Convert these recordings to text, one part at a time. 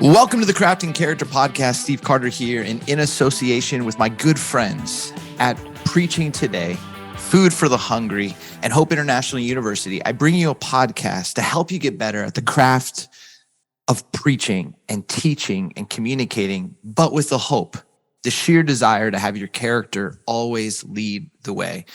Welcome to the Crafting Character Podcast. Steve Carter here, and in association with my good friends at Preaching Today, Food for the Hungry, and Hope International University, I bring you a podcast to help you get better at the craft of preaching and teaching and communicating, but with the hope, the sheer desire to have your character always lead the way.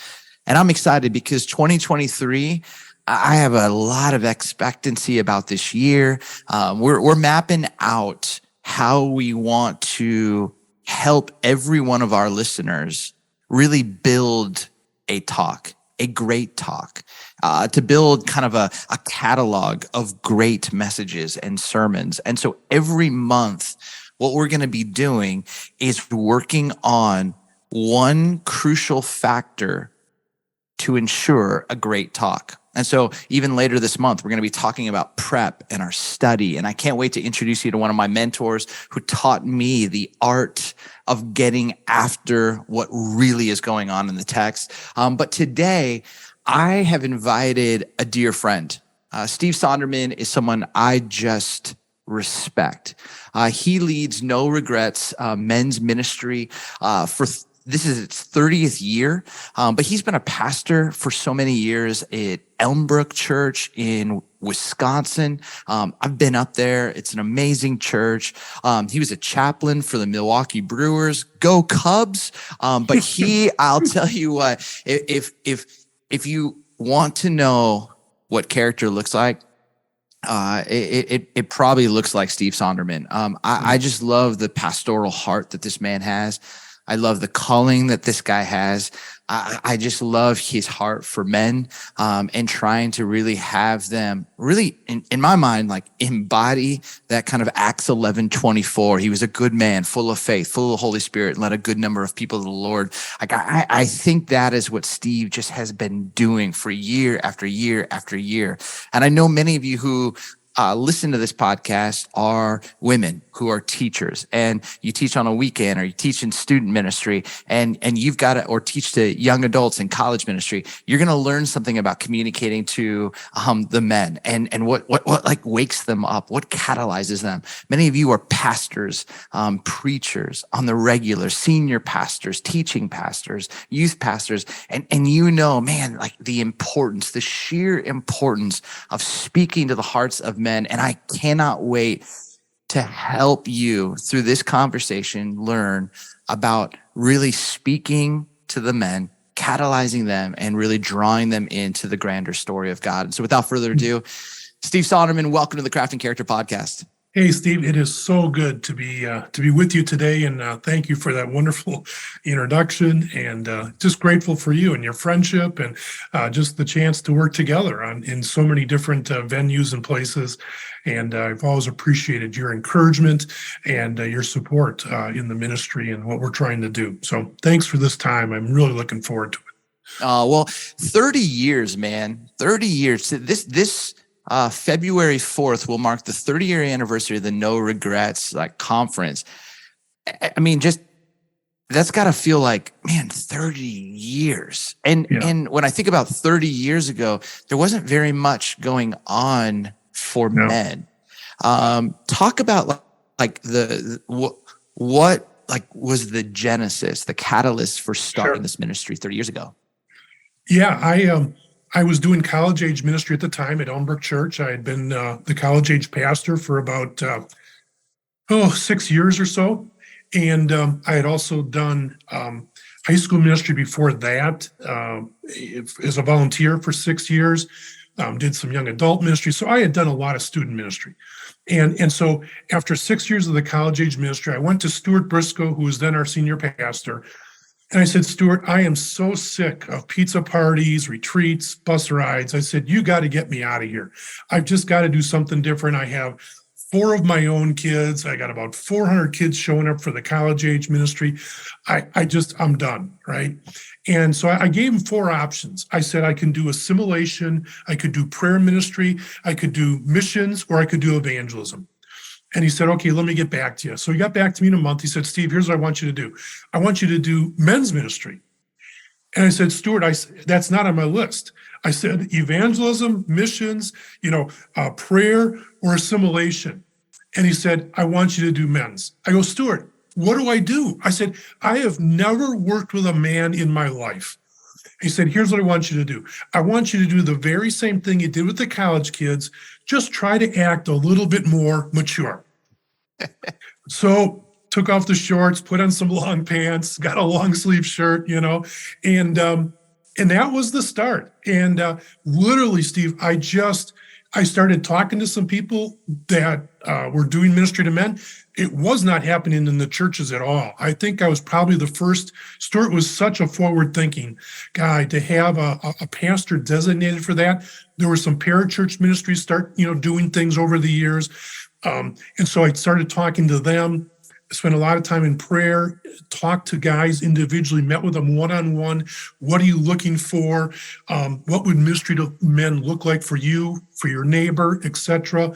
And I'm excited because 2023, I have a lot of expectancy about this year. We're mapping out how we want to help every one of our listeners really build a talk, a great talk, to build kind of a catalog of great messages and sermons. And so every month, what we're going to be doing is working on one crucial factor to ensure a great talk. And so even later this month, we're going to be talking about prep and our study. And I can't wait to introduce you to one of my mentors who taught me the art of getting after what really is going on in the text. But today, I have invited a dear friend. Steve Sonderman is someone I just respect. He leads No Regrets men's ministry this is its 30th year, but he's been a pastor for so many years at Elmbrook Church in Wisconsin. I've been up there. It's an amazing church. He was a chaplain for the Milwaukee Brewers. Go Cubs! But I'll tell you what, if you want to know what character looks like, it probably looks like Steve Sonderman. I just love the pastoral heart that this man has. I love the calling that this guy has. I just love his heart for men, and trying to really have them really, in my mind, like embody that kind of Acts 11:24. He was a good man, full of faith, full of the Holy Spirit, and led a good number of people to the Lord. Like I think that is what Steve just has been doing for year after year after year. And I know many of you who listen to this podcast are women who are teachers, and you teach on a weekend, or you teach in student ministry, and you've got to, or teach to young adults in college ministry. You're going to learn something about communicating to the men and what like wakes them up, what catalyzes them. Many of you are pastors, preachers on the regular, senior pastors, teaching pastors, youth pastors, and you know, man, like the importance, the sheer importance of speaking to the hearts of men. And I cannot wait to help you through this conversation learn about really speaking to the men, catalyzing them, and really drawing them into the grander story of God. And so without further ado, Steve Sonderman, welcome to the Crafting Character Podcast. Hey, Steve, it is so good to be with you today, and thank you for that wonderful introduction, and just grateful for you and your friendship, and just the chance to work together in so many different venues and places. And I've always appreciated your encouragement and your support in the ministry and what we're trying to do. So thanks for this time. I'm really looking forward to it. Well, 30 years, man, 30 years. This February 4th will mark the 30-year anniversary of the No Regrets conference. I mean, just that's got to feel like, man, 30 years. And when I think about 30 years ago, there wasn't very much going on for men. Talk about what was the genesis, the catalyst for starting this ministry 30 years ago? Yeah, I was doing college-age ministry at the time at Elmbrook Church. I had been the college-age pastor for about 6 years or so. And I had also done high school ministry before that as a volunteer for 6 years, did some young adult ministry. So I had done a lot of student ministry. And so after 6 years of the college-age ministry, I went to Stuart Briscoe, who was then our senior pastor. And I said, Stuart, I am so sick of pizza parties, retreats, bus rides. I said, you got to get me out of here. I've just got to do something different. I have 4 of my own kids. I got about 400 kids showing up for the college age ministry. I'm done, right? And so I gave him 4 options. I said, I can do assimilation, I could do prayer ministry, I could do missions, or I could do evangelism. And he said, okay, let me get back to you. So he got back to me in a month. He said, Steve, here's what I want you to do. I want you to do men's ministry. And I said, Stuart, that's not on my list. I said, evangelism, missions, prayer, or assimilation. And he said, I want you to do men's. I go, Stuart, what do I do? I said, I have never worked with a man in my life. He said, here's what I want you to do. I want you to do the very same thing you did with the college kids. Just try to act a little bit more mature. So took off the shorts, put on some long pants, got a long sleeve shirt, and that was the start. And literally, Steve, I started talking to some people that were doing ministry to men. It was not happening in the churches at all. I think I was probably the first. Stuart was such a forward-thinking guy to have a pastor designated for that. There were some parachurch ministries start, doing things over the years. And so I started talking to them, spent a lot of time in prayer, talked to guys individually, met with them one-on-one. What are you looking for? What would ministry to men look like for you, for your neighbor, etc.?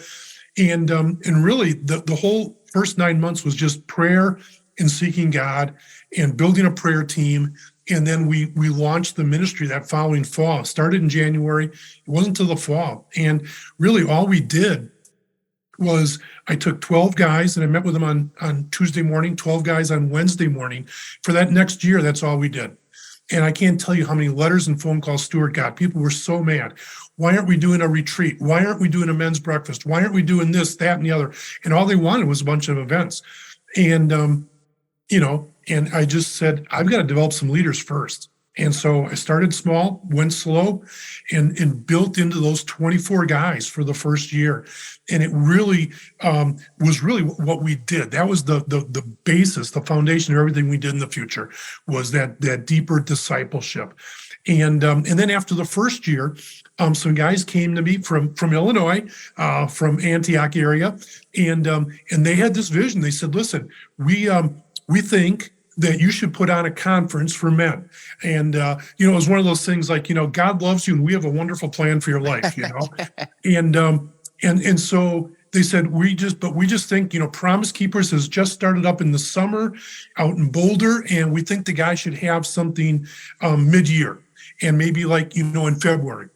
And really the whole first 9 months was just prayer and seeking God and building a prayer team. And then we launched the ministry that following fall. It started in January. It wasn't until the fall. And really all we did was I took 12 guys and I met with them on Tuesday morning, 12 guys on Wednesday morning. For that next year, that's all we did. And I can't tell you how many letters and phone calls Stuart got. People were so mad. Why aren't we doing a retreat? Why aren't we doing a men's breakfast? Why aren't we doing this, that, and the other? And all they wanted was a bunch of events. And, and I just said, I've got to develop some leaders first. And so I started small, went slow, and built into those 24 guys for the first year. And it really was really what we did. That was the basis, the foundation of everything we did in the future, was that deeper discipleship. And then after the first year, some guys came to me from Illinois, from Antioch area, and they had this vision. They said, "Listen, we think that you should put on a conference for men." And, it was one of those things like, God loves you and we have a wonderful plan for your life, and so they said, we just think, Promise Keepers has just started up in the summer out in Boulder. And we think the guy should have something mid-year and maybe in February.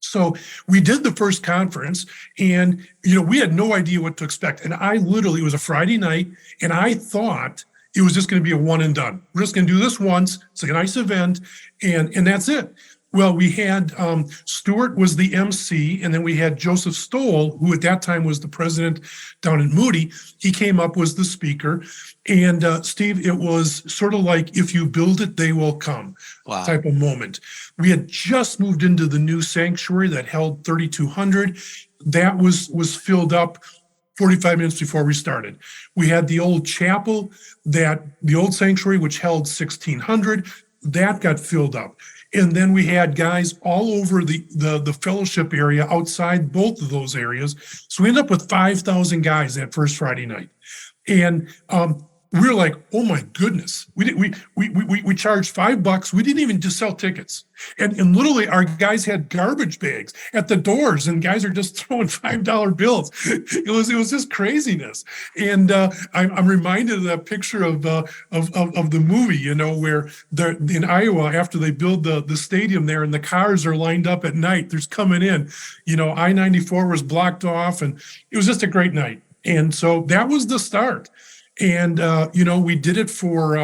So we did the first conference and, we had no idea what to expect. And it was a Friday night and I thought it was just going to be a one and done. We're just going to do this once. It's like a nice event, and that's it. Well, we had Stuart was the MC, and then we had Joseph Stoll, who at that time was the president down at Moody. He came up, was the speaker. And Steve, it was sort of like, if you build it, they will come. Wow. Type of moment. We had just moved into the new sanctuary that held 3,200. That was filled up 45 minutes before we started. We had the old chapel, the old sanctuary, which held 1,600. That got filled up. And then we had guys all over the fellowship area outside both of those areas. So we ended up with 5,000 guys that first Friday night. And we were like, oh my goodness, we charged $5. We didn't even just sell tickets. And literally our guys had garbage bags at the doors and guys are just throwing $5 bills. It was just craziness. And I'm reminded of that picture of the movie, where in Iowa, after they build the stadium there and the cars are lined up at night, there's coming in, I-94 was blocked off and it was just a great night. And so that was the start. And, we did it for,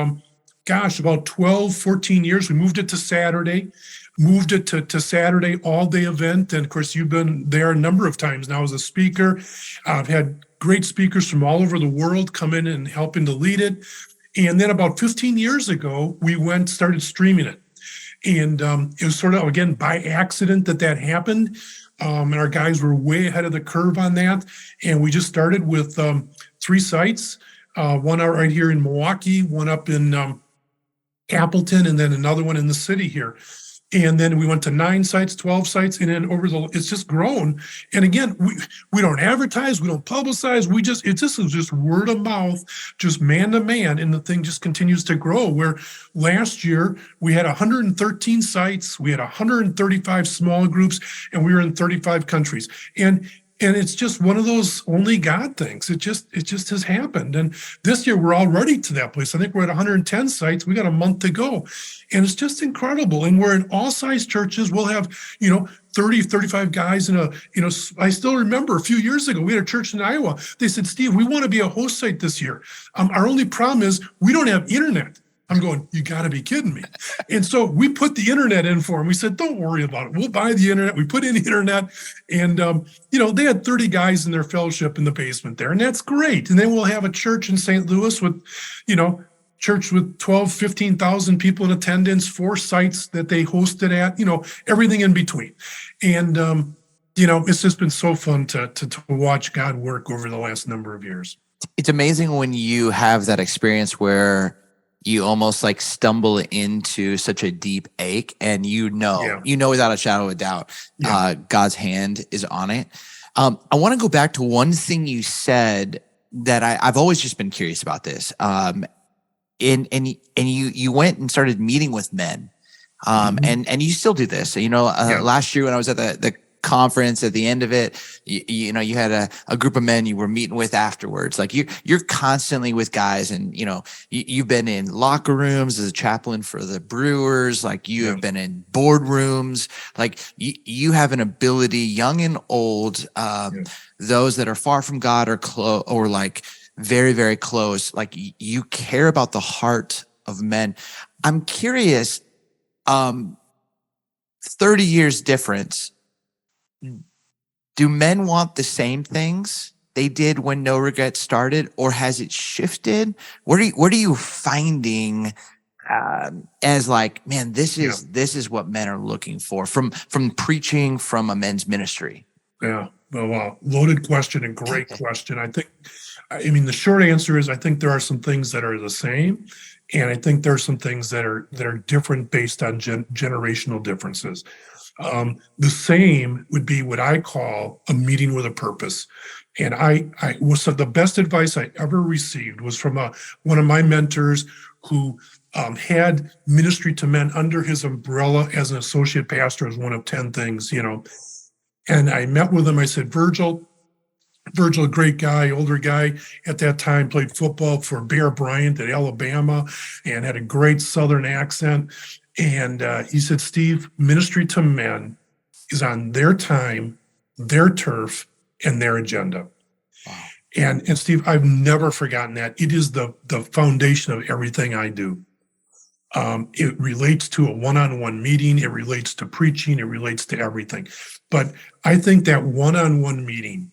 about 12, 14 years. We moved it to Saturday, to Saturday all-day event. And, of course, you've been there a number of times now as a speaker. I've had great speakers from all over the world come in and helping to lead it. And then about 15 years ago, we started streaming it. And it was sort of, again, by accident that happened. And our guys were way ahead of the curve on that. And we just started with 3 sites. One out right here in Milwaukee, one up in Appleton, and then another one in the city here. And then we went to 9 sites, 12 sites, and then it's just grown. And again, we don't advertise, we don't publicize, this is just word of mouth, just man to man, and the thing just continues to grow. Where last year we had 113 sites, we had 135 small groups, and we were in 35 countries. And it's just one of those only God things. It just has happened. And this year we're already to that place. I think we're at 110 sites. We got a month to go. And it's just incredible. And we're in all size churches. We'll have, 30, 35 guys in I still remember a few years ago, we had a church in Iowa. They said, Steve, we want to be a host site this year. Our only problem is we don't have internet. I'm going, you got to be kidding me. And so we put the internet in for them. We said, don't worry about it. We'll buy the internet. We put in the internet. And, they had 30 guys in their fellowship in the basement there. And that's great. And then we'll have a church in St. Louis with, church with 12, 15,000 people in attendance, 4 sites that they hosted at, everything in between. And, it's just been so fun to watch God work over the last number of years. It's amazing when you have that experience where you almost like stumble into such a deep ache and without a shadow of a doubt, God's hand is on it. I want to go back to one thing you said that I've always just been curious about this. And you went and started meeting with men. And you still do this. Last year when I was at the conference, at the end of it, you had a group of men you were meeting with afterwards. Like you're constantly with guys, and you've been in locker rooms as a chaplain for the Brewers. Like you have been in boardrooms. Like you have an ability, young and old, those that are far from God or close, or like very, very close. Like you care about the heart of men. I'm curious, 30 years difference. Do men want the same things they did when No Regrets started, or has it shifted? What are you finding as like, man, this is what men are looking for from preaching, from a men's ministry? Yeah, well, loaded question and great question. The short answer is I think there are some things that are the same, and I think there are some things that are different based on generational differences. The same would be what I call a meeting with a purpose. And the best advice I ever received was from one of my mentors who had ministry to men under his umbrella as an associate pastor as one of 10 things, And I met with him. I said, Virgil, a great guy, older guy at that time, played football for Bear Bryant at Alabama and had a great Southern accent. And he said, Steve, ministry to men is on their time, their turf, and their agenda. Wow. And Steve, I've never forgotten that. It is the foundation of everything I do. It relates to a one-on-one meeting. It relates to preaching. It relates to everything. But I think that one-on-one meeting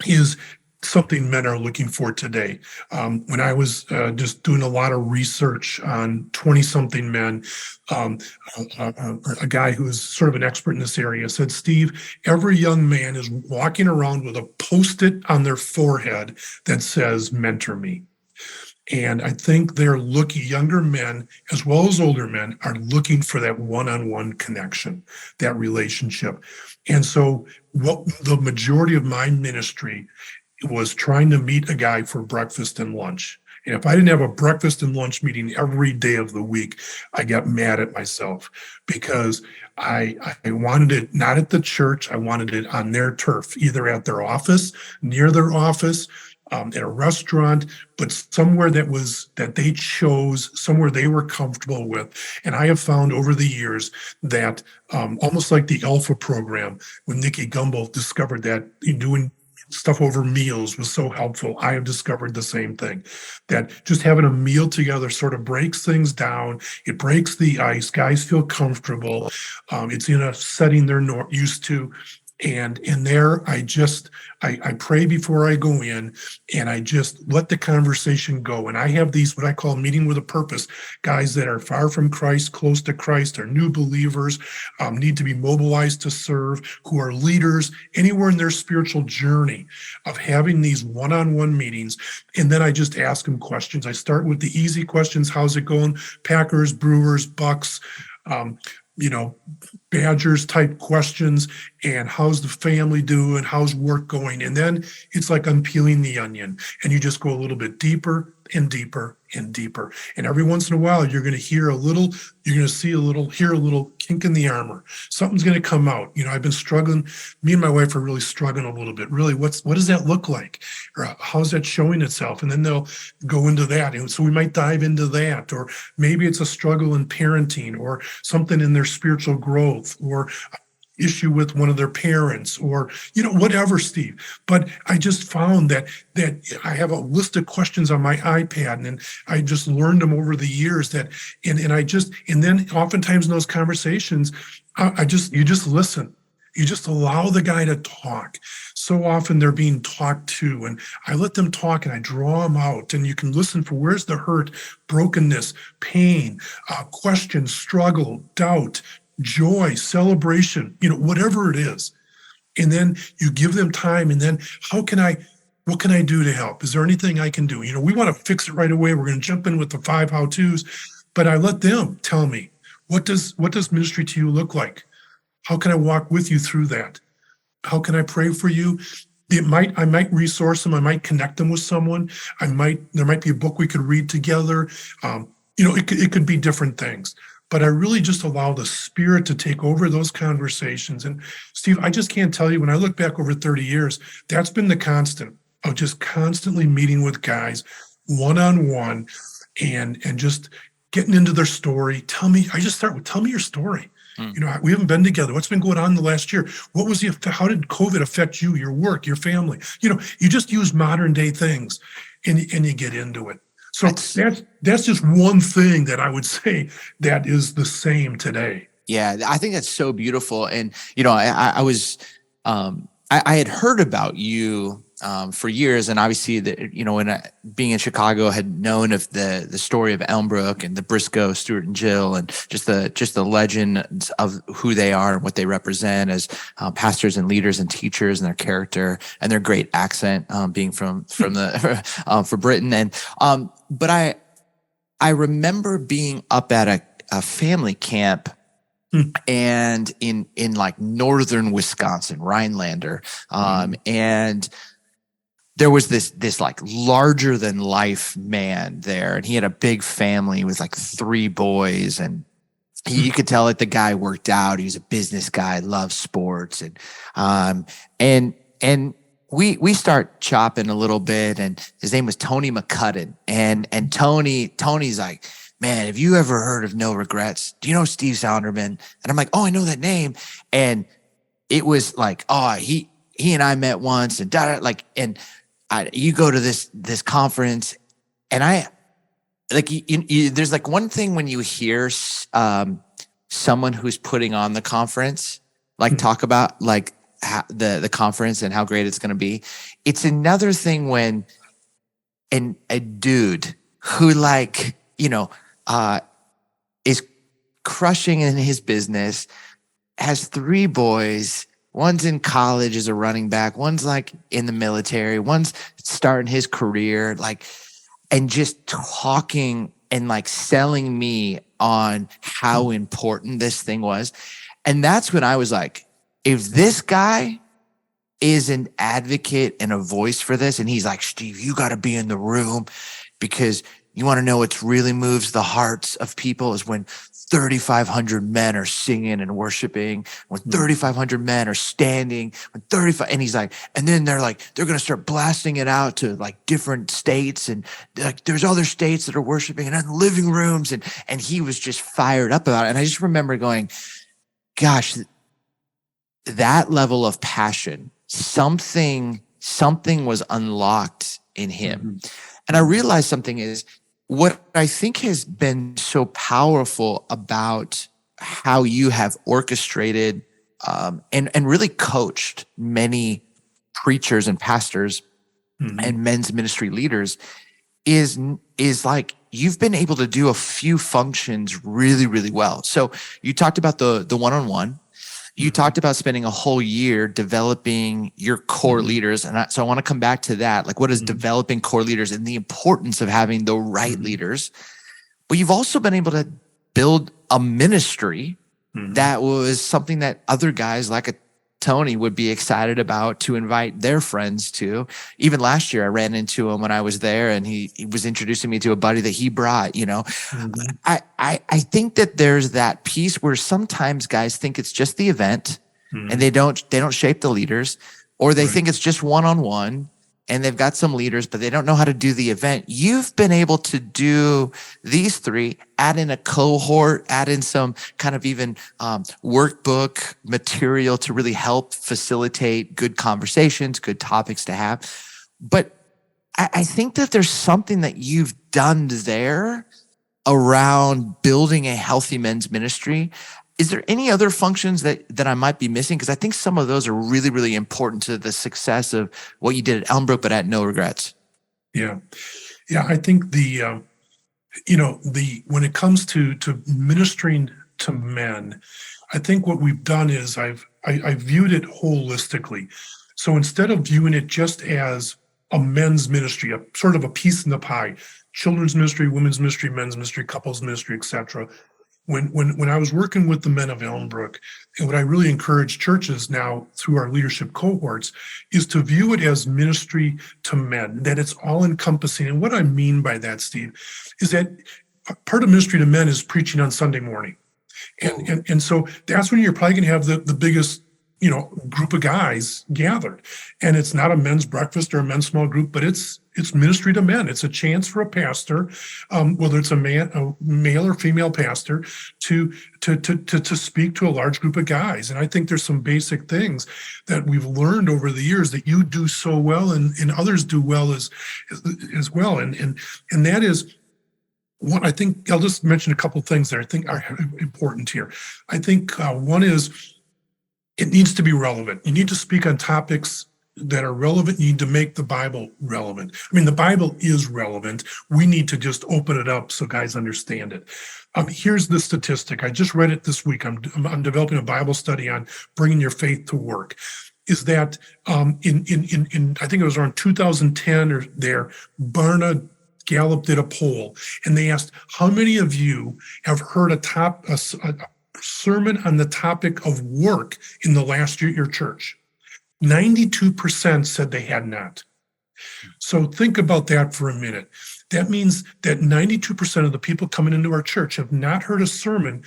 is something men are looking for today. When I was just doing a lot of research on 20-something men, a guy who is sort of an expert in this area said, Steve, every young man is walking around with a Post-it on their forehead that says, mentor me. And I think younger men as well as older men are looking for that one-on-one connection, that relationship. And so what the majority of my ministry was trying to meet a guy for breakfast and lunch. And if I didn't have a breakfast and lunch meeting every day of the week, I got mad at myself because I wanted it not at the church. I wanted it on their turf, either at their office, near their office, at a restaurant, but somewhere that they chose, somewhere they were comfortable with. And I have found over the years that almost like the Alpha program, when Nikki Gumbel discovered that doing stuff over meals was so helpful. I have discovered the same thing, that just having a meal together sort of breaks things down. It breaks the ice. Guys feel comfortable. It's in a setting they're not used to. And in there, I pray before I go in, and I just let the conversation go. And I have these, what I call meeting with a purpose, guys that are far from Christ, close to Christ, are new believers, need to be mobilized to serve, who are leaders anywhere in their spiritual journey, of having these one-on-one meetings. And then I just ask them questions. I start with the easy questions. How's it going? Packers, Brewers, Bucks, Badgers type questions, and how's the family doing? How's work going? And then it's like unpeeling the onion, and you just go a little bit deeper and deeper and deeper. And every once in a while, you're going to hear a little, you're going to see a little, hear a little kink in the armor. Something's going to come out. I've been struggling. Me and my wife are really struggling a little bit. Really, what does that look like? Or how's that showing itself? And then they'll go into that. And so we might dive into that. Or maybe it's a struggle in parenting, or something in their spiritual growth, or issue with one of their parents, or whatever, Steve. But I just found that I have a list of questions on my iPad, and I just learned them over the years, and then oftentimes in those conversations, you just listen. You just allow the guy to talk. So often they're being talked to, and I let them talk and I draw them out, and you can listen for where's the hurt, brokenness, pain, question, struggle, doubt, joy, celebration, whatever it is. And then you give them time, and then what can I do to help? Is there anything I can do? We want to fix it right away. We're going to jump in with the 5 how-tos, but I let them tell me, what does ministry to you look like? How can I walk with you through that? How can I pray for you? I might resource them. I might connect them with someone. There might be a book we could read together. It could be different things. But I really just allow the Spirit to take over those conversations. And Steve, I just can't tell you, when I look back over 30 years, that's been the constant of just constantly meeting with guys one-on-one and just getting into their story. I just start with, tell me your story. We haven't been together. What's been going on the last year? How did COVID affect you, your work, your family? You just use modern day things and you get into it. So that's just one thing that I would say that is the same today. Yeah, I think that's so beautiful. And, I had heard about you for years, and obviously when being in Chicago, I had known of the story of Elmbrook and the Briscoe, Stuart and Jill, and just the legend of who they are and what they represent as pastors and leaders and teachers, and their character and their great accent, being from the for Britain. And but I remember being up at a family camp. And in like northern Wisconsin, Rhinelander, and there was this like larger than life man there, and he had a big family with like 3 boys, and you could tell that the guy worked out. He was a business guy, loved sports, and we start chopping a little bit, and his name was Tony McCudden, and Tony's like, man, have you ever heard of No Regrets? Do you know Steve Sonderman? And I'm like, oh, I know that name. And it was like, oh, he and I met once, and you go to this conference, and I like, there's like one thing when you hear someone who's putting on the conference, like talk about like the conference and how great it's going to be. It's another thing when a dude who like, is crushing in his business, has 3 boys, one's in college as a running back, one's like in the military, one's starting his career, like, and just talking and like selling me on how important this thing was. And that's when I was like, if this guy is an advocate and a voice for this, and he's like, Steve, you got to be in the room, because you want to know what really moves the hearts of people is when 3,500 men are singing and worshiping, when 3,500 men are standing, when 35, and he's like, and then they're going to start blasting it out to like different states, and like there's other states that are worshiping, and in living rooms, and he was just fired up about it. And I just remember going, gosh, that level of passion, something was unlocked in him. And I realized something is, what I think has been so powerful about how you have orchestrated and really coached many preachers and pastors and men's ministry leaders is like you've been able to do a few functions really, really well. So you talked about the one-on-one. You talked about spending a whole year developing your core leaders. And so I want to come back to that. Like, what is developing core leaders and the importance of having the right leaders? But you've also been able to build a ministry that was something that other guys like Tony would be excited about to invite their friends to. Even last year, I ran into him when I was there, and he was introducing me to a buddy that he brought. Mm-hmm. I think that there's that piece where sometimes guys think it's just the event, Mm-hmm. and they don't shape the leaders, or they Right. think it's just one-on-one, and they've got some leaders, but they don't know how to do the event. You've been able to do these three, add in a cohort, add in some kind of even workbook material to really help facilitate good conversations, good topics to have. But I think that there's something that you've done there around building a healthy men's ministry. Is there any other functions that I might be missing? Because I think some of those are really, really important to the success of what you did at Elmbrook, but at no regrets. Yeah. I think when it comes to ministering to men, I think what we've done is I viewed it holistically. So instead of viewing it just as a men's ministry, a sort of a piece in the pie, children's ministry, women's ministry, men's ministry, couples ministry, etc. When I was working with the men of Elmbrook, and what I really encourage churches now through our leadership cohorts is to view it as ministry to men, that it's all encompassing. And what I mean by that, Steve, is that part of ministry to men is preaching on Sunday morning. And so that's when you're probably going to have the biggest group of guys gathered. And it's not a men's breakfast or a men's small group, but it's ministry to men. It's a chance for a pastor, whether it's a male or female pastor, to speak to a large group of guys. And I think there's some basic things that we've learned over the years that you do so well and others do well as well. And that is what I think. I'll just mention a couple of things that I think are important here. I think one is, it needs to be relevant. You need to speak on topics that are relevant. You need to make the Bible relevant. I mean, the Bible is relevant. We need to just open it up so guys understand it. Here's the statistic. I just read it this week. I'm developing a Bible study on bringing your faith to work. Is that in I think it was around 2010 or there, Barna Gallup did a poll, and they asked, how many of you have heard a sermon on the topic of work in the last year at your church? 92% said they had not. So think about that for a minute. That means that 92% of the people coming into our church have not heard a sermon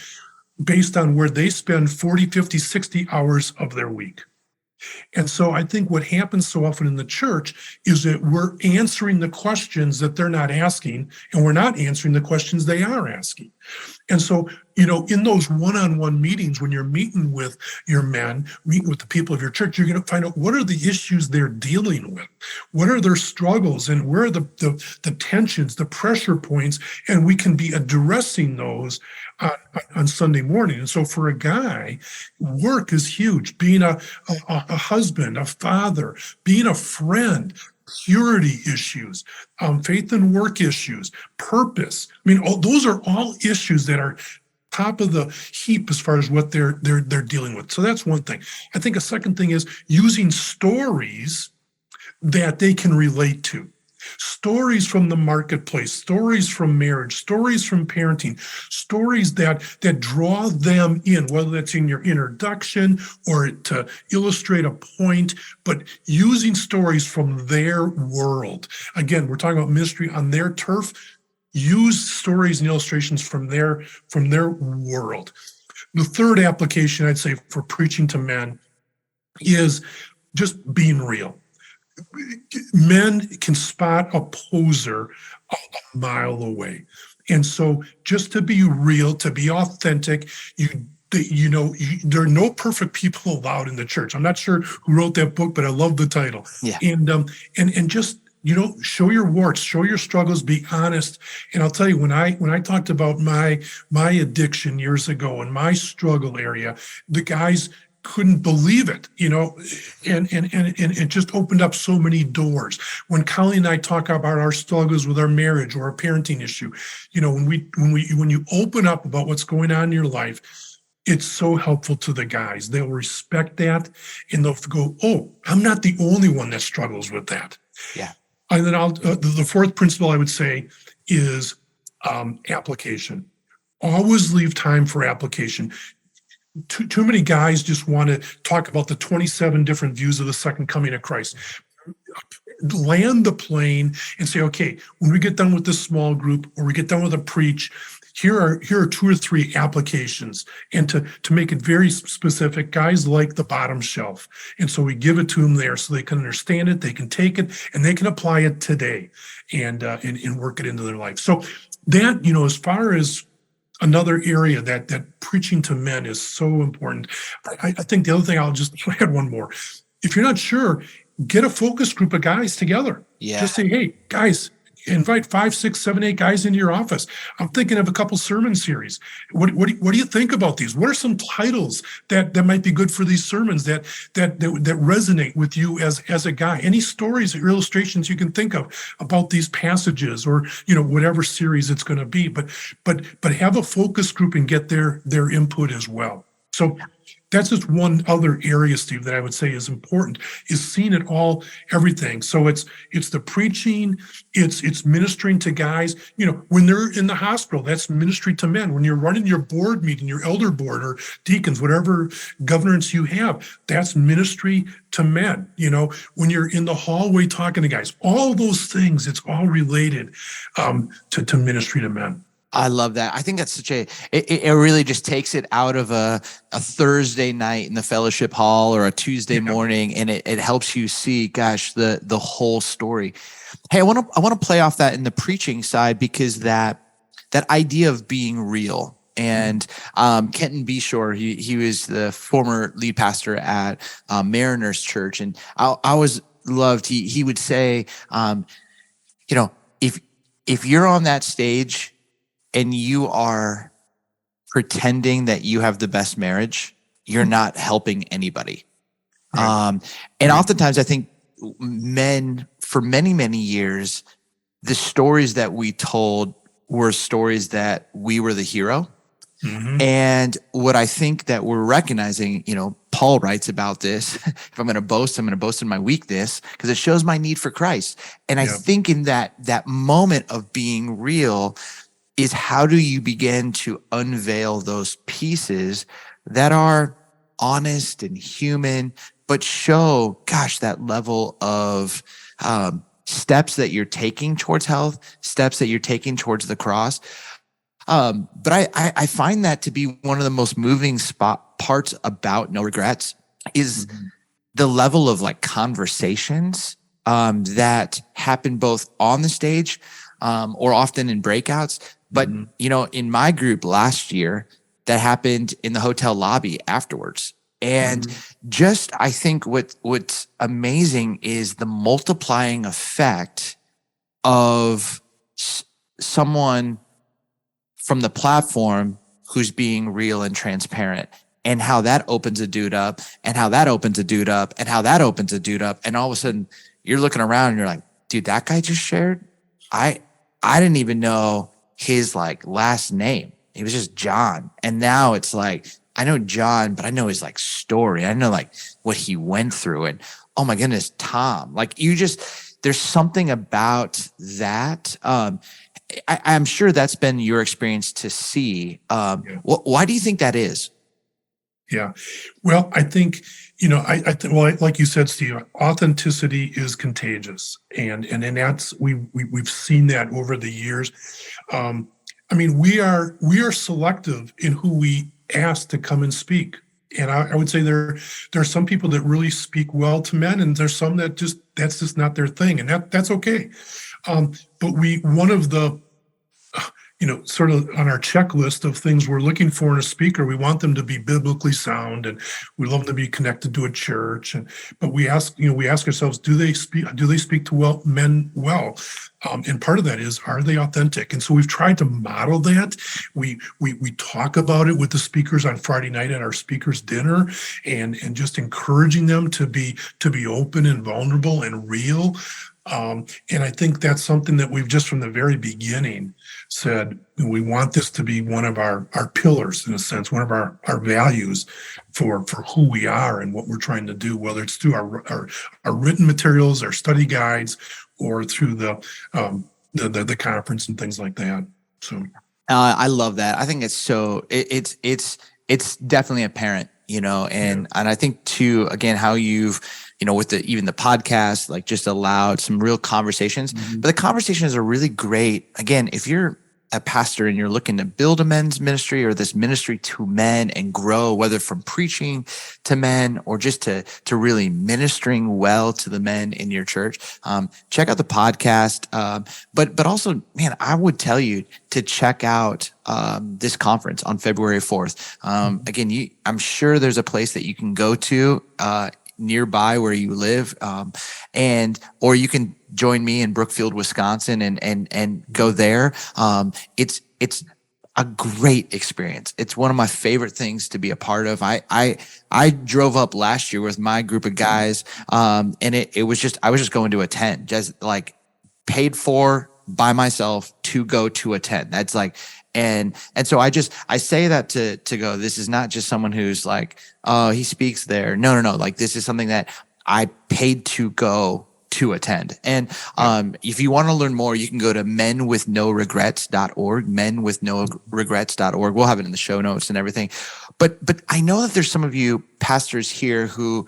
based on where they spend 40, 50, 60 hours of their week. And so I think what happens so often in the church is that we're answering the questions that they're not asking, and we're not answering the questions they are asking. And so, in those one-on-one meetings, when you're meeting with your men, meeting with the people of your church, you're going to find out what are the issues they're dealing with, what are their struggles, and where are the tensions, the pressure points, and we can be addressing those on Sunday morning. And so for a guy, work is huge. Being a husband, a father, being a friend, purity issues, faith and work issues, purpose. I mean, those are all issues that are top of the heap as far as what they're dealing with. So that's one thing. I think a second thing is using stories that they can relate to. Stories from the marketplace, stories from marriage, stories from parenting, stories that draw them in, whether that's in your introduction or to illustrate a point, but using stories from their world. Again, we're talking about ministry on their turf. Use stories and illustrations from their world. The third application, I'd say, for preaching to men is just being real. Men can spot a poser a mile away. And so just to be real, to be authentic, there are no perfect people allowed in the church. I'm not sure who wrote that book, but I love the title. Yeah. And just, show your warts, show your struggles, be honest. And I'll tell you, when I talked about my addiction years ago and my struggle area, the guys couldn't believe it, and it just opened up so many doors. When Colleen and I talk about our struggles with our marriage or a parenting issue, when you open up about what's going on in your life, it's so helpful to the guys. They'll respect that, and they'll go, "Oh, I'm not the only one that struggles with that." Yeah. And then the fourth principle I would say is application. Always leave time for application. too many guys just want to talk about the 27 different views of the second coming of Christ. Land the plane and say, okay, when we get done with this small group or we get done with a preach, here are 2 or 3 applications, and to make it very specific. Guys like the bottom shelf, and so we give it to them there so they can understand it, they can take it, and they can apply it today, and work it into their life. So that, as far as another area that preaching to men is so important. I think the other thing, I'll just add one more. If you're not sure, get a focus group of guys together. Yeah. Just say, hey, guys, invite 5, 6, 7, 8 guys into your office. I'm thinking of a couple sermon series. What do you think about these? What are some titles that might be good for these sermons that resonate with you as a guy? Any stories or illustrations you can think of about these passages, or whatever series it's going to be. But have a focus group and get their input as well. So that's just one other area, Steve, that I would say is important, is seeing it all, everything. So it's the preaching, it's ministering to guys. When they're in the hospital, that's ministry to men. When you're running your board meeting, your elder board or deacons, whatever governance you have, that's ministry to men. When you're in the hallway talking to guys, all those things, it's all related to ministry to men. I love that. I think that's it really just takes it out of a Thursday night in the fellowship hall or a Tuesday morning, and it helps you see, gosh, the whole story. Hey, I want to play off that in the preaching side, because that idea of being real. And Kenton Beshore, he was the former lead pastor at Mariners Church, and I always loved, he would say, if you're on that stage and you are pretending that you have the best marriage, you're not helping anybody. Right. And oftentimes I think men, for many, many years, the stories that we told were stories that we were the hero. Mm-hmm. And what I think that we're recognizing, Paul writes about this. If I'm going to boast, I'm going to boast in my weakness, because it shows my need for Christ. And I think in that moment of being real is, how do you begin to unveil those pieces that are honest and human, but show, gosh, that level of steps that you're taking towards health, steps that you're taking towards the cross. But I find that to be one of the most moving parts about No Regrets is the level of conversations that happen both on the stage or often in breakouts. But, in my group last year, that happened in the hotel lobby afterwards. And just, I think what's amazing is the multiplying effect of someone from the platform who's being real and transparent, and how that opens a dude up, and how that opens a dude up, and how that opens a dude up. And all of a sudden you're looking around and you're like, dude, that guy just shared. I didn't even know his last name. It was just John. And now it's I know John, but I know his story. I know what he went through, and oh my goodness, Tom, there's something about that. I'm sure that's been your experience to see. Why do you think that is? Yeah. Well, I think, like you said, Steve, authenticity is contagious. And that's, we've seen that over the years. We are selective in who we ask to come and speak. And I would say there are some people that really speak well to men, and there's some that that's just not their thing. And that's okay. But one of the, sort of on our checklist of things we're looking for in a speaker, we want them to be biblically sound, and we love them to be connected to a church. But we ask ourselves, do they speak to men well? And part of that is, are they authentic? And so we've tried to model that. We talk about it with the speakers on Friday night at our speakers dinner, and just encouraging them to be open and vulnerable and real. And I think that's something that we've just from the very beginning said, we want this to be one of our pillars, in a sense, one of our values for who we are and what we're trying to do, whether it's through our written materials, our study guides, or through the conference and things like that. So I love that. I think it's it's definitely apparent, and I think too, again, how you've, with even the podcast, like just allowed some real conversations, but the conversations are really great. Again, if you're a pastor and you're looking to build a men's ministry or this ministry to men and grow, whether from preaching to men or just to really ministering well to the men in your church, check out the podcast. But also, man, I would tell you to check out this conference on February 4th. Again, I'm sure there's a place that you can go to nearby where you live, or you can join me in Brookfield, Wisconsin, and go there. It's a great experience. It's one of my favorite things to be a part of. I drove up last year with my group of guys, and it was just, I was just going to attend, just like paid for by myself to go to attend. That's like, and so I say that to go, this is not just someone who's like, oh, he speaks there. No. Like, this is something that I paid to go to attend. And if you want to learn more, you can go to menwithnoregrets.org, menwithnoregrets.org. We'll have it in the show notes and everything. But I know that there's some of you pastors here who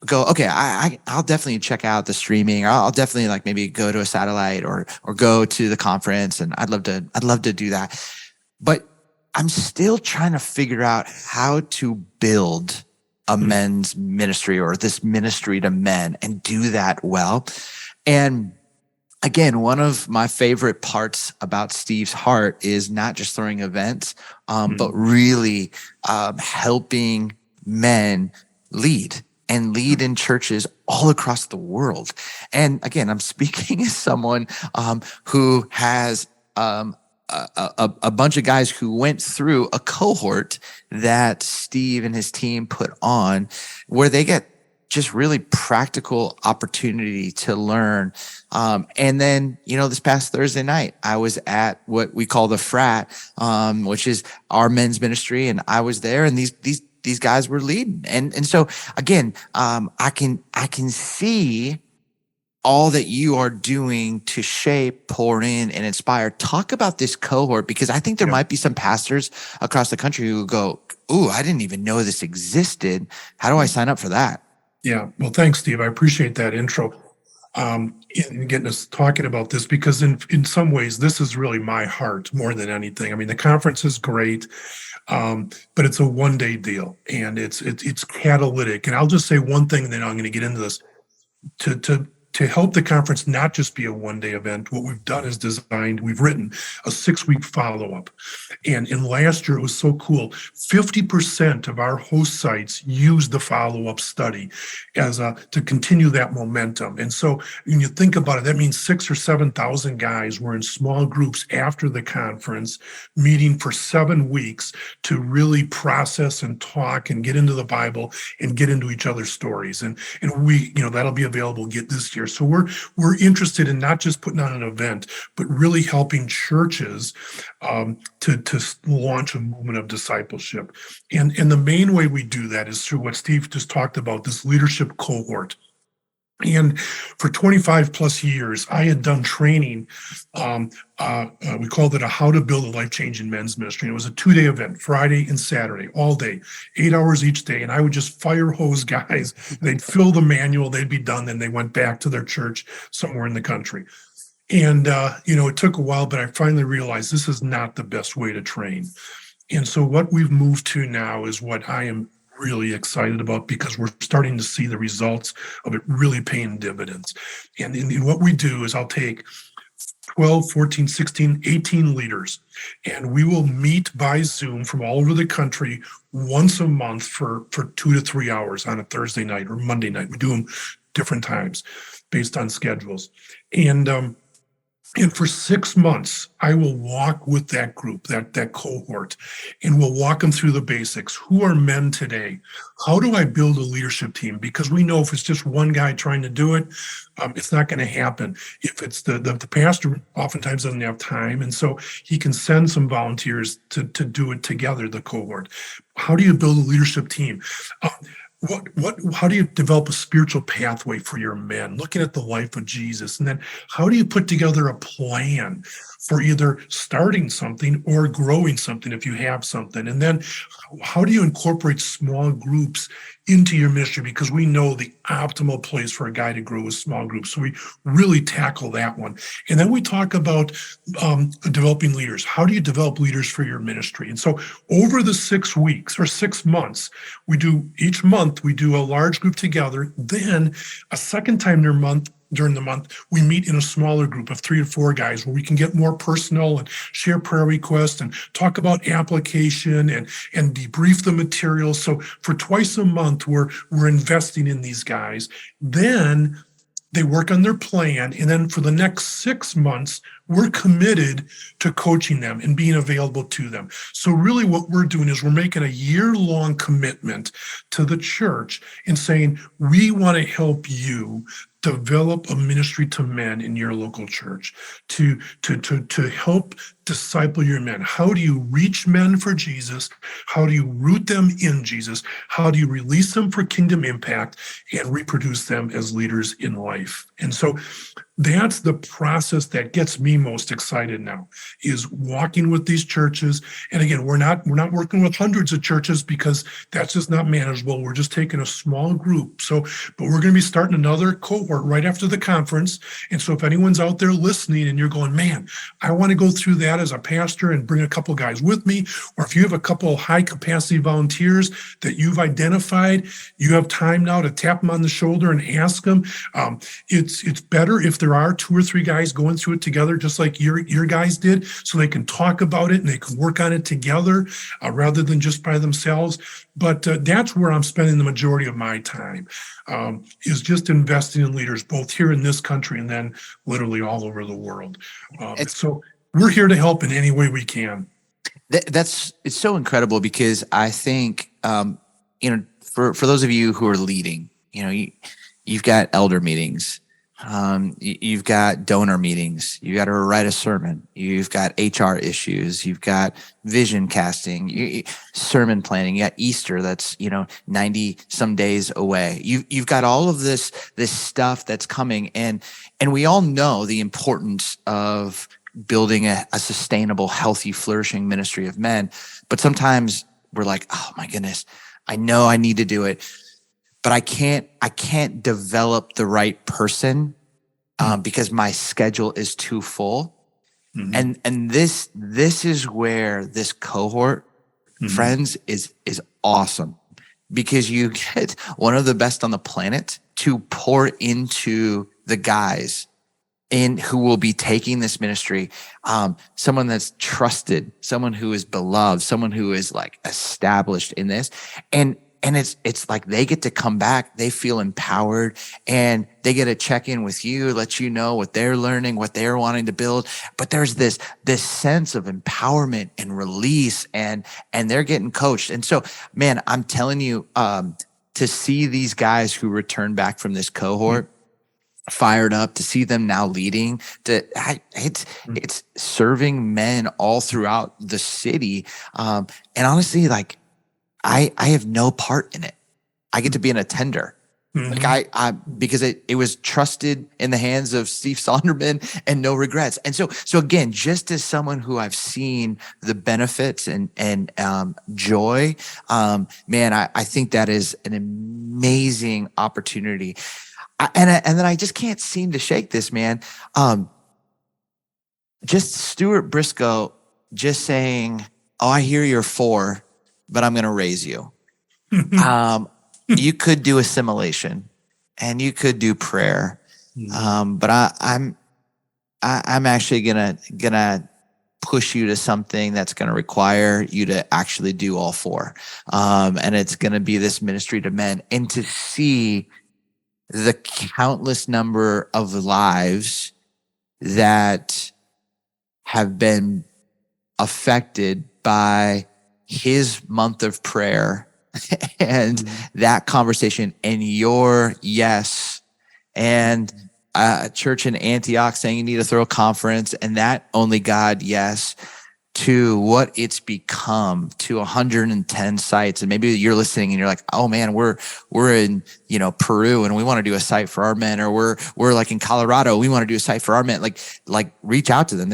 go, okay, I'll definitely check out the streaming. I'll definitely like maybe go to a satellite or go to the conference, and I'd love to do that. But I'm still trying to figure out how to build a men's ministry or this ministry to men and do that well. And again, one of my favorite parts about Steve's heart is not just throwing events, but really helping men lead in churches all across the world. And again, I'm speaking as someone who has a bunch of guys who went through a cohort that Steve and his team put on, where they get just really practical opportunity to learn. And then, this past Thursday night, I was at what we call the frat, which is our men's ministry. And I was there, and these guys were leading. And so again, I can see all that you are doing to shape, pour in, and inspire. Talk about this cohort, because I think there might be some pastors across the country who go, ooh, I didn't even know this existed. How do I sign up for that? Yeah. Well, thanks, Steve. I appreciate that intro. In getting us talking about this, because in some ways, this is really my heart more than anything. I mean, the conference is great, but it's a one-day deal, and it's catalytic. And I'll just say one thing, and then I'm going to get into this. To help the conference not just be a one-day event, what we've done is we've written a 6-week follow-up. And last year, it was so cool. 50% of our host sites used the follow-up study to continue that momentum. And so when you think about it, that means 6,000 or 7,000 guys were in small groups after the conference, meeting for 7 weeks to really process and talk and get into the Bible and get into each other's stories. And we, that'll be available this year. So we're interested in not just putting on an event, but really helping churches to launch a movement of discipleship. And the main way we do that is through what Steve just talked about, this leadership cohort. And for 25 plus years, I had done training. We called it a How to Build a Life-Changing Men's Ministry. And it was a 2-day event, Friday and Saturday, all day, 8 hours each day. And I would just fire hose guys. They'd fill the manual, they'd be done. Then they went back to their church somewhere in the country. And, it took a while, but I finally realized this is not the best way to train. And so what we've moved to now is what I am really excited about, because we're starting to see the results of it really paying dividends. And what we do is I'll take 12, 14, 16, 18 leaders, and we will meet by Zoom from all over the country once a month for 2 to 3 hours on a Thursday night or Monday night. We do them different times based on schedules. And for 6 months, I will walk with that group, that cohort, and we'll walk them through the basics. Who are men today? How do I build a leadership team? Because we know if it's just one guy trying to do it, it's not going to happen. If it's the pastor, oftentimes doesn't have time, and so he can send some volunteers to do it together, the cohort. How do you build a leadership team? how do you develop a spiritual pathway for your men, looking at the life of Jesus? And then how do you put together a plan for either starting something or growing something if you have something? And then how do you incorporate small groups into your ministry? Because we know the optimal place for a guy to grow is small groups. So we really tackle that one. And then we talk about developing leaders. How do you develop leaders for your ministry? And so over the 6 weeks or 6 months, each month we do a large group together. Then a second time during the month, we meet in a smaller group of 3 to 4 guys where we can get more personal and share prayer requests and talk about application and debrief the material. So for twice a month, we're investing in these guys. Then they work on their plan. And then for the next 6 months, we're committed to coaching them and being available to them. So really what we're doing is we're making a year-long commitment to the church and saying, we want to help you develop a ministry to men in your local church, to help disciple your men. How do you reach men for Jesus? How do you root them in Jesus? How do you release them for kingdom impact and reproduce them as leaders in life? And so that's the process that gets me most excited now, is walking with these churches. And again, we're not working with hundreds of churches because that's just not manageable. We're just taking a small group. But we're going to be starting another cohort right after the conference. And so if anyone's out there listening and you're going, man, I want to go through that as a pastor and bring a couple guys with me, or if you have a couple high capacity volunteers that you've identified, you have time now to tap them on the shoulder and ask them. It's better if there are 2 or 3 guys going through it together, just like your guys did, so they can talk about it and they can work on it together rather than just by themselves. But that's where I'm spending the majority of my time, is just investing in leaders, both here in this country and then literally all over the world. So we're here to help in any way we can. It's so incredible, because I think, for those of you who are leading, you've got elder meetings. You've got donor meetings. You got to write a sermon. You've got HR issues. You've got vision casting, sermon planning. You got Easter that's 90 some days away. You've got all of this stuff that's coming, and we all know the importance of building a sustainable, healthy, flourishing ministry of men. But sometimes we're like, oh my goodness, I know I need to do it, but I can't develop the right person because my schedule is too full. Mm-hmm. And this is where this cohort, mm-hmm. friends, is awesome, because you get one of the best on the planet to pour into the guys who will be taking this ministry, someone that's trusted, someone who is beloved, someone who is like established in this. And it's like they get to come back, they feel empowered, and they get to check in with you, let you know what they're learning, what they're wanting to build. But there's this sense of empowerment and release, and they're getting coached. And so, man, I'm telling you, to see these guys who return back from this cohort, fired up, to see them now leading, it's serving men all throughout the city. And honestly, like, I have no part in it. I get to be an attender. Mm-hmm. Like I because it was trusted in the hands of Steve Sonderman, and no regrets. And so again, just as someone who I've seen the benefits and joy, man, I think that is an amazing opportunity. And then I just can't seem to shake this, man. Just Stuart Briscoe just saying, "Oh, I hear you're 4, but I'm going to raise you." You could do assimilation, and you could do prayer, but I'm actually gonna push you to something that's going to require you to actually do all 4, and it's going to be this ministry to men, and to see the countless number of lives that have been affected by his month of prayer and that conversation, and your yes, and a church in Antioch saying you need to throw a conference, and that only God yes. to what it's become, to 110 sites. And maybe you're listening and you're like, oh man, we're in, Peru and we want to do a site for our men, or we're like in Colorado, we want to do a site for our men. Like reach out to them.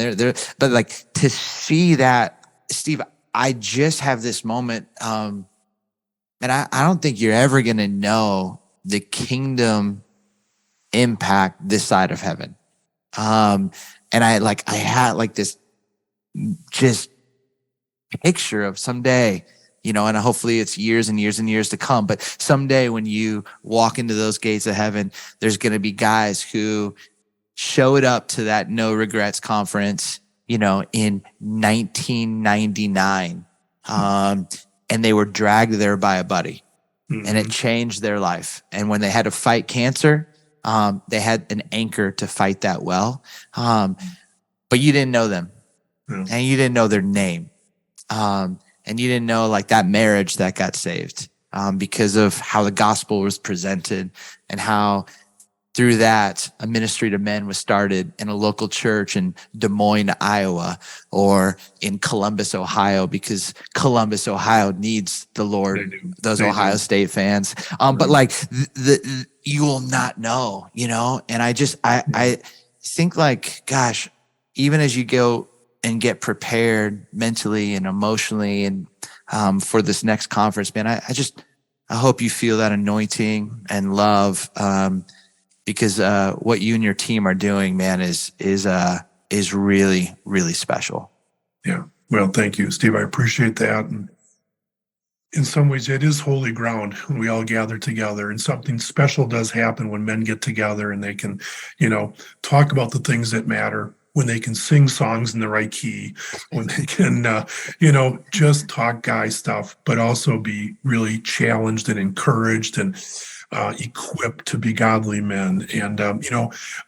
But like to see that, Steve, I just have this moment. And I don't think you're ever going to know the kingdom impact this side of heaven. And I had like this just picture of someday, and hopefully it's years and years and years to come, but someday when you walk into those gates of heaven, there's going to be guys who showed up to that No Regrets conference, in 1999. And they were dragged there by a buddy, and it changed their life. And when they had to fight cancer, they had an anchor to fight that well. But you didn't know them. And you didn't know their name. And you didn't know like that marriage that got saved because of how the gospel was presented, and how through that a ministry to men was started in a local church in Des Moines, Iowa, or in Columbus, Ohio, because Columbus, Ohio needs the Lord, those Ohio State fans. But like you will not know, and I think like, gosh, even as you go and get prepared mentally and emotionally and for this next conference, man, I hope you feel that anointing and love, because what you and your team are doing, man, is really, really special. Yeah. Well, thank you, Steve. I appreciate that. And in some ways, it is holy ground when we all gather together, and something special does happen when men get together and they can, talk about the things that matter, when they can sing songs in the right key, when they can, just talk guy stuff, but also be really challenged and encouraged and equipped to be godly men. And,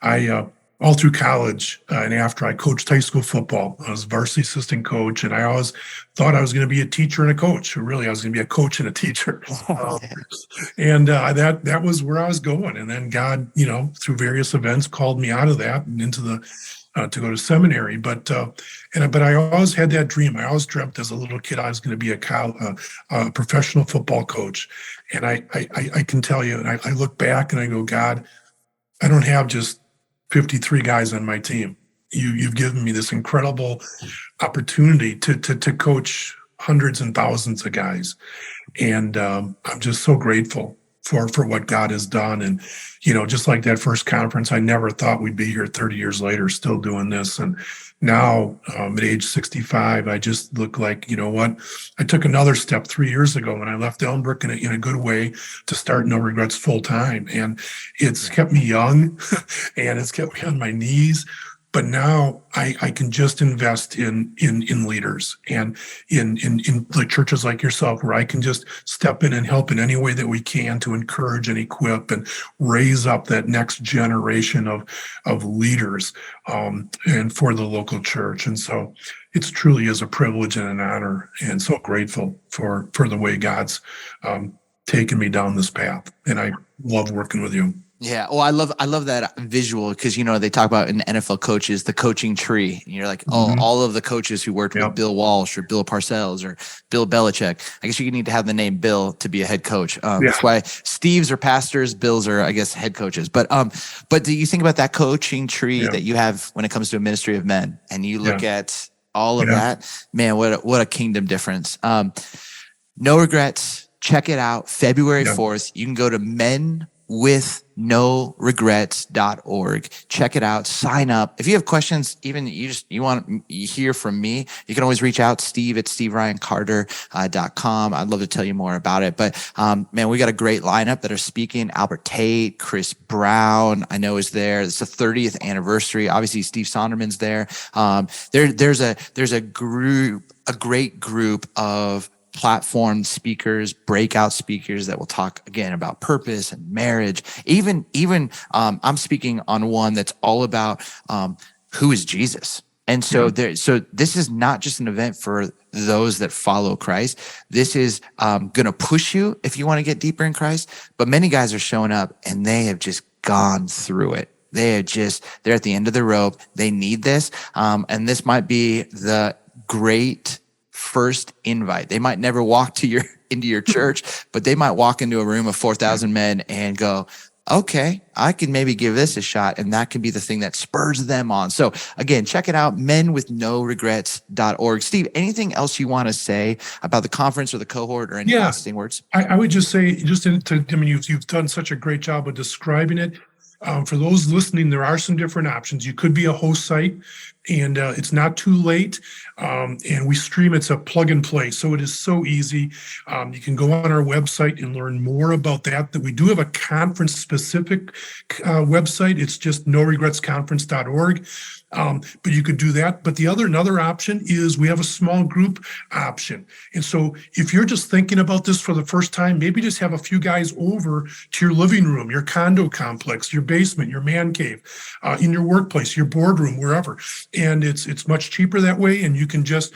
I, all through college and after, I coached high school football. I was varsity assistant coach, and I always thought I was going to be a teacher and a coach. Really, I was going to be a coach and a teacher. And that was where I was going. And then God, through various events, called me out of that and into the to go to seminary. But I always had that dream. I always dreamt as a little kid I was going to be a professional football coach. And I can tell you, and I look back and I go, God, I don't have just 53 guys on my team. You've given me this incredible opportunity to coach hundreds and thousands of guys. And I'm just so grateful for what God has done. And, just like that first conference, I never thought we'd be here 30 years later, still doing this. And now at age 65, I just look like, what? I took another step 3 years ago when I left Elmbrook in a good way to start No Regrets full time. And it's kept me young and it's kept me on my knees. But now I can just invest in leaders and in like churches like yourself, where I can just step in and help in any way that we can to encourage and equip and raise up that next generation of leaders and for the local church. And so it truly is a privilege and an honor, and so grateful for the way God's taken me down this path. And I love working with you. Yeah. Well, I love that visual, because, they talk about in NFL coaches, the coaching tree. And you're like, all of the coaches who worked with Bill Walsh or Bill Parcells or Bill Belichick. I guess you need to have the name Bill to be a head coach. That's why Steves are pastors, Bills are, I guess, head coaches. But do you think about that coaching tree that you have when it comes to a ministry of men, and you look at all of that, man, what a kingdom difference. No Regrets. Check it out. February 4th. You can go to menwithnoregrets.org. Check it out. Sign up. If you have questions, even you want to hear from me, you can always reach out, Steve at steveryancarter.com. I'd love to tell you more about it. But man, we got a great lineup that are speaking. Albert Tate, Chris Brown, I know is there. It's the 30th anniversary. Obviously, Steve Sonderman's there. There's a great group of platform speakers, breakout speakers that will talk again about purpose and marriage. Even I'm speaking on one that's all about who is Jesus. And so this is not just an event for those that follow Christ. This is going to push you if you want to get deeper in Christ. But many guys are showing up and they have just gone through it. They're at the end of the rope. They need this. And this might be the great first invite. They might never walk to into your church, but they might walk into a room of 4,000 men and go, okay, I can maybe give this a shot. And that can be the thing that spurs them on. So again, check it out, menwithnoregrets.org. Steve, anything else you want to say about the conference or the cohort or any lasting words? I would just say, you've done such a great job of describing it. For those listening, there are some different options. You could be a host site, and it's not too late. And we stream. It's a plug and play, so it is so easy. You can go on our website and learn more about that. That we do have a conference-specific website. It's just noregretsconference.org. But you could do that. But another option is we have a small group option. And so if you're just thinking about this for the first time, maybe just have a few guys over to your living room, your condo complex, your basement, your man cave, in your workplace, your boardroom, wherever. And it's much cheaper that way. And you can just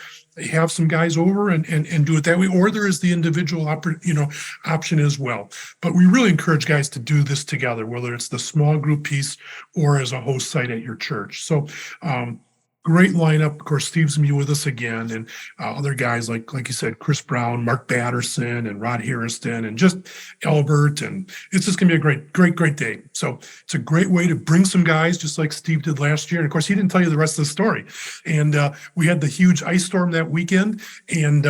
have some guys over and do it that way, or there is the individual option as well. But we really encourage guys to do this together, whether it's the small group piece or as a host site at your church. So great lineup. Of course, Steve's gonna be with us again, and other guys like you said, Chris Brown, Mark Batterson, and Rod Harrison, and just Albert, and it's just gonna be a great day. So it's a great way to bring some guys, just like Steve did last year. And of course, he didn't tell you the rest of the story. And we had the huge ice storm that weekend, and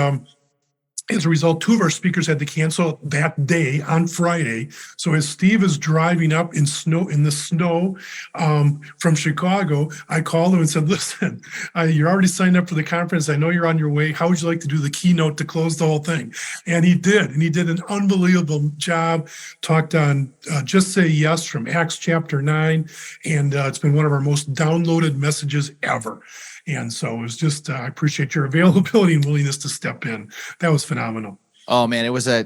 as a result, 2 of our speakers had to cancel that day on Friday. So as Steve is driving up in the snow from Chicago, I called him and said, listen, you're already signed up for the conference. I know you're on your way. How would you like to do the keynote to close the whole thing? And he did. And he did an unbelievable job. Talked on Just Say Yes from Acts chapter 9. And it's been one of our most downloaded messages ever. And so it was just, I appreciate your availability and willingness to step in. That was phenomenal. Oh man, that was a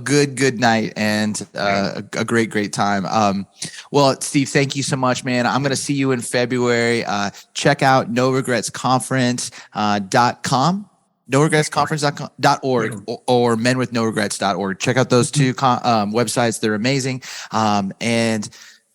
good night and a great time. Well, Steve, thank you so much, man. I'm going to see you in February. Check out noregretsconference.com. noregretsconference.org or menwithnoregrets.org. Check out those two websites. They're amazing. And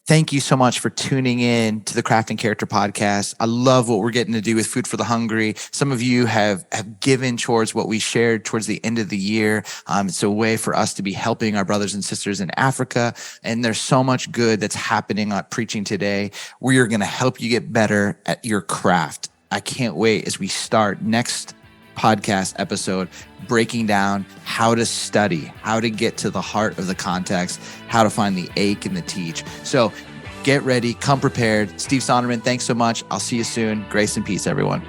thank you so much for tuning in to the Craft and Character podcast. I love what we're getting to do with Food for the Hungry. Some of you have given towards what we shared towards the end of the year. It's a way for us to be helping our brothers and sisters in Africa. And there's so much good that's happening on Preaching Today. We are going to help you get better at your craft. I can't wait as we start next podcast episode breaking down how to study, how to get to the heart of the context, how to find the ache and the teach. So get ready, come prepared. Steve Sonderman, thanks so much. I'll see you soon. Grace and peace, everyone.